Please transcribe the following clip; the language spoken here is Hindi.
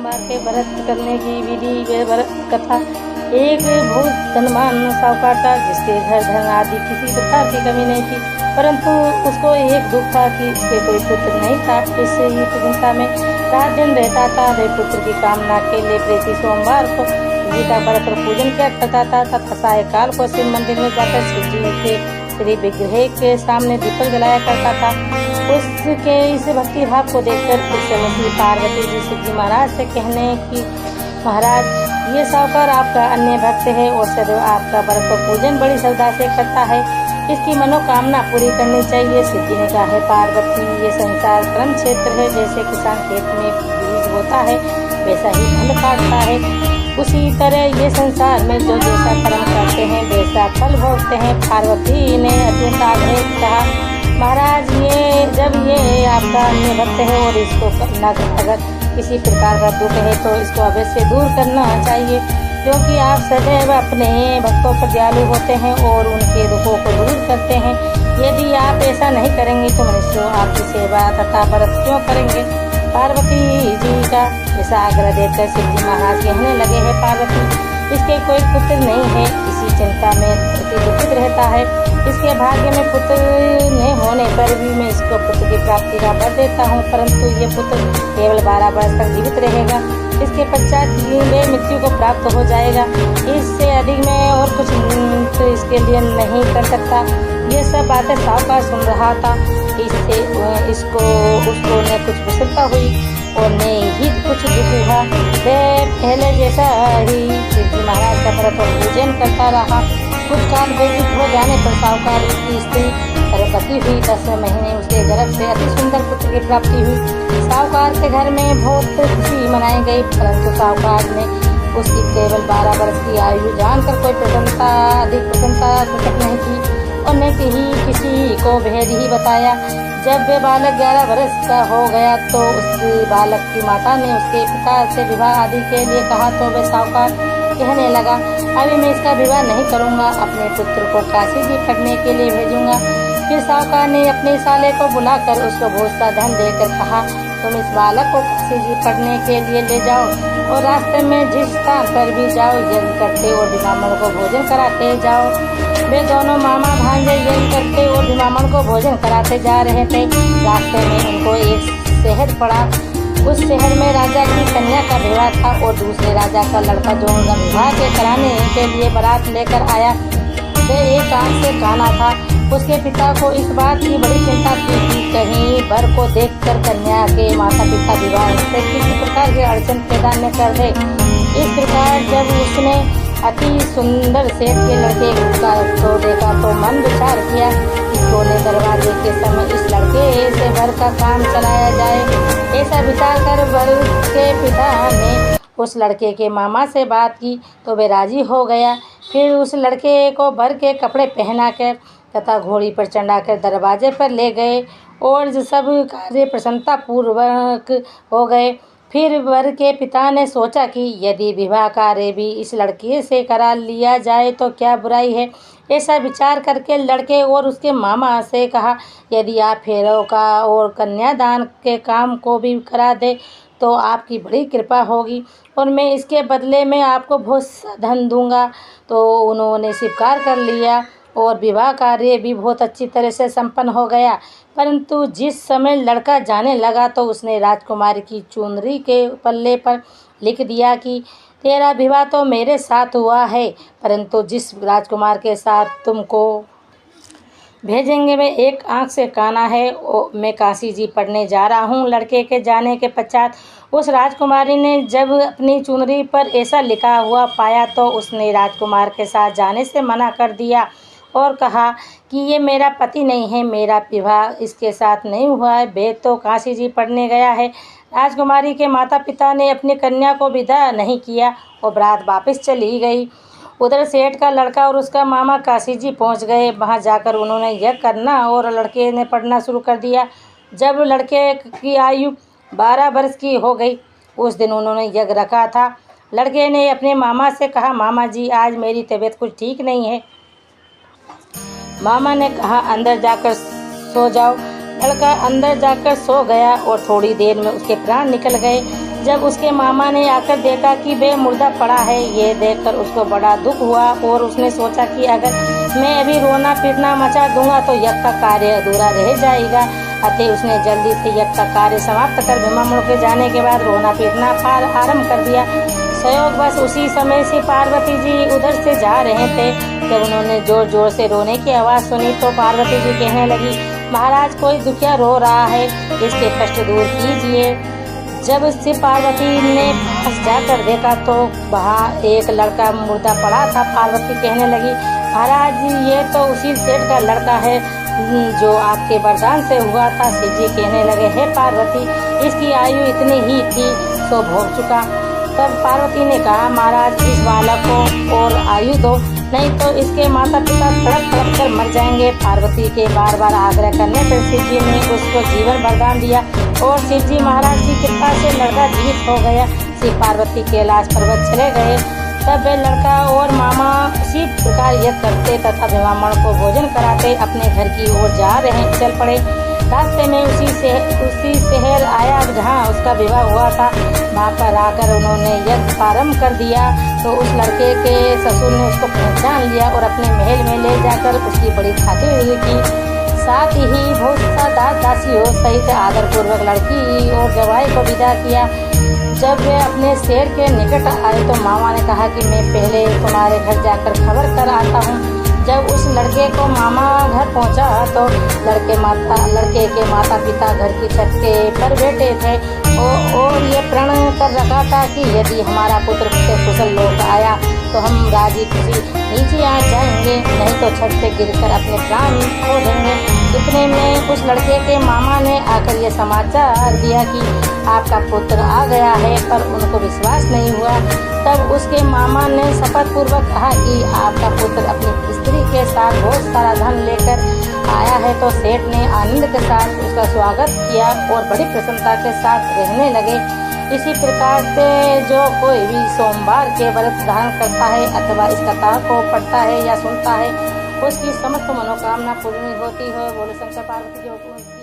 राजकुमार के व्रत करने की विधि व व्रत कथा। एक बहुत धनवान साहूकार था जिसके घर धन आदि किसी प्रकार की कमी नहीं थी, परंतु उसको एक दुख था कि उसके कोई पुत्र नहीं था। इस चिंता में रात दिन रहता था। वह पुत्र की कामना के लिए प्रति सोमवार को जी का व्रत और पूजन किया करता था तथा सायकाल को शिव मंदिर में जाकर शिव जी के श्री विग्रह के सामने दीपक जलाया करता था। उसके इस भक्ति भाव को देखकर उस समय श्री पार्वती जी शिव जी महाराज से कहने की, महाराज ये साहूकार आपका अन्य भक्त है और सदैव आपका व्रत और पूजन बड़ी श्रद्धा से करता है, इसकी मनोकामना पूरी करनी चाहिए। शिव जी ने कहा, है पार्वती, ये संसार कर्म क्षेत्र है। जैसे किसान खेत में बीज बोता है वैसा ही फल काटता है, उसी तरह ये संसार में जो जैसा कर्म करते हैं वैसा फल भोगते हैं। पार्वती ने अत्यंत आग्रह कहा, महाराज जब ये आपका अन्य भक्त है और इसको अगर किसी प्रकार का दुख है तो इसको अवश्य दूर करना चाहिए, क्योंकि आप सदैव अपने भक्तों पर दयालु होते हैं और उनके दुखों को दूर करते हैं। यदि आप ऐसा नहीं करेंगे तो मनुष्य आपकी सेवा तथा व्रत क्यों करेंगे। पार्वती जी का ऐसा आग्रह देकर शिव जी महाराज कहने लगे, हैं पार्वती, इसके कोई पुत्र नहीं है, इसी चिंता में दुखित रहता है। इसके भाग्य में पुत्र न होने पर भी मैं इसको पुत्र की प्राप्ति का वर देता हूँ, परंतु ये पुत्र केवल 12 वर्ष तक जीवित रहेगा। इसके पश्चात वे मृत्यु को प्राप्त हो जाएगा। इससे अधिक मैं और कुछ तो इसके लिए नहीं कर सकता। ये सब बातें साहूकार सुन रहा था। इससे उसको न कुछ प्रसन्नता हुई और न ही कुछ दुख हुआ। वह पहले जैसा ही शिव जी महाराज का व्रत और पूजन करता रहा। कुछ काल व्यतीत हो जाने पर साहूकार की स्त्री गर्भवती हुई। 10 महीने उसके गर्भ से अति सुंदर पुत्र की प्राप्ति हुई। साहूकार के घर में बहुत खुशी मनाई गई, परंतु साहूकार ने उसकी केवल 12 वर्ष की आयु जानकर कोई अधिक प्रसन्नता प्रकट नहीं की और न ही किसी को भेद ही बताया। जब वे बालक 11 वर्ष का हो गया तो उस बालक की माता ने उसके पिता से विवाह आदि के लिए कहा, तो वे साहूकार कहने लगा, अभी मैं इसका विवाह नहीं करूँगा, अपने पुत्र को काशी जी पढ़ने के लिए भेजूँगा। फिर साहूकार ने अपने साले को बुलाकर उसको बहुत सा धन देकर कहा, तुम इस बालक को काशी जी पढ़ने के लिए ले जाओ और रास्ते में जिस स्थान पर भी जाओ यज्ञ करते और ब्राह्मण को भोजन कराते जाओ। वे दोनों मामा भांजे यज्ञ करते और ब्राह्मण को भोजन कराते जा रहे थे। रास्ते में उनको एक शहर पड़ा। उस शहर में राजा की कन्या का विवाह था और दूसरे राजा का लड़का जो विवाह के कराने के लिए बारात लेकर आया, वह एक आंख से काना था। उसके पिता को इस बात की बड़ी चिंता थी कि कहीं वर को देखकर कन्या के माता पिता विवाह से किसी प्रकार की अड़चन पैदा न कर दे। इस प्रकार जब उसने अति सुंदर सेठ के लड़के को देखा तो मन विचार किया, इसको दरवाजे के समय इस लड़के से वर का काम चलाया जाए। ऐसा विचार कर वर के पिता ने उस लड़के के मामा से बात की तो वे राजी हो गया। फिर उस लड़के को वर के कपड़े पहनाकर तथा घोड़ी पर चढ़ाकर दरवाजे पर ले गए और सब कार्य प्रसन्नता पूर्वक हो गए। फिर वर के पिता ने सोचा कि यदि विवाह कार्य भी इस लड़के से करा लिया जाए तो क्या बुराई है। ऐसा विचार करके लड़के और उसके मामा से कहा, यदि आप फेरों का और कन्यादान के काम को भी करा दे तो आपकी बड़ी कृपा होगी और मैं इसके बदले में आपको बहुत सा धन दूंगा। तो उन्होंने स्वीकार कर लिया और विवाह कार्य भी बहुत अच्छी तरह से संपन्न हो गया। परंतु जिस समय लड़का जाने लगा तो उसने राजकुमारी की चुनरी के पल्ले पर लिख दिया कि तेरा विवाह तो मेरे साथ हुआ है, परंतु जिस राजकुमार के साथ तुमको भेजेंगे वे एक आंख से काना है। मैं काशी जी पढ़ने जा रहा हूँ। लड़के के जाने के पश्चात उस राजकुमारी ने जब अपनी चुनरी पर ऐसा लिखा हुआ पाया तो उसने राजकुमार के साथ जाने से मना कर दिया और कहा कि ये मेरा पति नहीं है, मेरा विवाह इसके साथ नहीं हुआ है, वे तो काशी जी पढ़ने गया है। राजकुमारी के माता पिता ने अपनी कन्या को विदा नहीं किया और बारात वापस चली गई। उधर सेठ का लड़का और उसका मामा काशी जी पहुँच गए। वहाँ जाकर उन्होंने यज्ञ करना और लड़के ने पढ़ना शुरू कर दिया। जब लड़के की आयु 12 वर्ष की हो गई, उस दिन उन्होंने यज्ञ रखा था। लड़के ने अपने मामा से कहा, मामा जी आज मेरी तबीयत कुछ ठीक नहीं है। मामा ने कहा, अंदर जाकर सो जाओ। लड़का अंदर जाकर सो गया और थोड़ी देर में उसके प्राण निकल गए। जब उसके मामा ने आकर देखा कि वे मुर्दा पड़ा है, ये देखकर उसको बड़ा दुख हुआ और उसने सोचा कि अगर मैं अभी रोना पीटना मचा दूंगा तो यज्ञ का कार्य अधूरा रह जाएगा। अतः उसने जल्दी से यज्ञ का कार्य समाप्त कर भीमामणु के जाने के बाद रोना पीटना आरंभ कर दिया। संयोग बस उसी समय से पार्वती जी उधर से जा रहे थे। जब उन्होंने जोर जोर से रोने की आवाज़ सुनी तो पार्वती जी कहने लगी, महाराज कोई दुखिया रो रहा है, इसके कष्ट दूर कीजिए। जब शिव पार्वती ने पास जाकर देखा तो वहाँ एक लड़का मुर्दा पड़ा था। पार्वती कहने लगी, महाराज ये तो उसी सेठ का लड़का है जो आपके वरदान से हुआ था। शिव जी कहने लगे, हे पार्वती, इसकी आयु इतनी ही थी सो भोग चुका। तब पार्वती ने कहा, महाराज इस बालक को और आयु दो, नहीं तो इसके माता पिता तड़प तड़प कर मर जाएंगे। पार्वती के बार बार आग्रह करने पर शिव जी ने उसको जीवन वरदान दिया और शिव जी महाराज की कृपा से लड़का जीवित हो गया। शिव पार्वती कैलाश पर्वत चले गए। तब वे लड़का और मामा उसी प्रकार यज्ञ करते तथा भीमामणु को भोजन कराते अपने घर की ओर चल पड़े। रास्ते में उसी शहर आया जहाँ उसका विवाह हुआ था। वहाँ पर आकर उन्होंने यज्ञ प्रारंभ कर दिया तो उस लड़के के ससुर ने उसको पहचान लिया और अपने महल में ले जाकर उसकी बड़ी खातिरदारी की। साथ ही बहुत सा दास दासियों सहित आदर पूर्वक लड़की और जवाई को विदा किया। जब वे अपने शेर के निकट आए तो मामा ने कहा कि मैं पहले तुम्हारे घर जाकर खबर कर आता हूँ। जब उस लड़के को मामा घर पहुंचा तो लड़के के माता पिता घर की छत के पर बैठे थे और ये प्रण कर रखा था कि यदि हमारा पुत्र से कुशल लौट आया तो हम राजी खुशी नीचे आ जाएंगे, नहीं तो छत से गिरकर अपने प्राण खो देंगे। इतने में उस लड़के के मामा ने आकर ये समाचार दिया कि आपका पुत्र आ गया है, पर उनको विश्वास नहीं हुआ। तब उसके मामा ने शपथ पूर्वक कहा कि आपका पुत्र अपनी स्त्री के साथ बहुत सारा धन लेकर आया है। तो सेठ ने आनंद के साथ उसका स्वागत किया और बड़ी प्रसन्नता के साथ रहने लगे। इसी प्रकार से जो कोई भी सोमवार के व्रत धारण करता है अथवा इस कथा को पढ़ता है या सुनता है उसकी समस्त मनोकामना पूर्ण होती है। बोले शंकर पार्वती जी।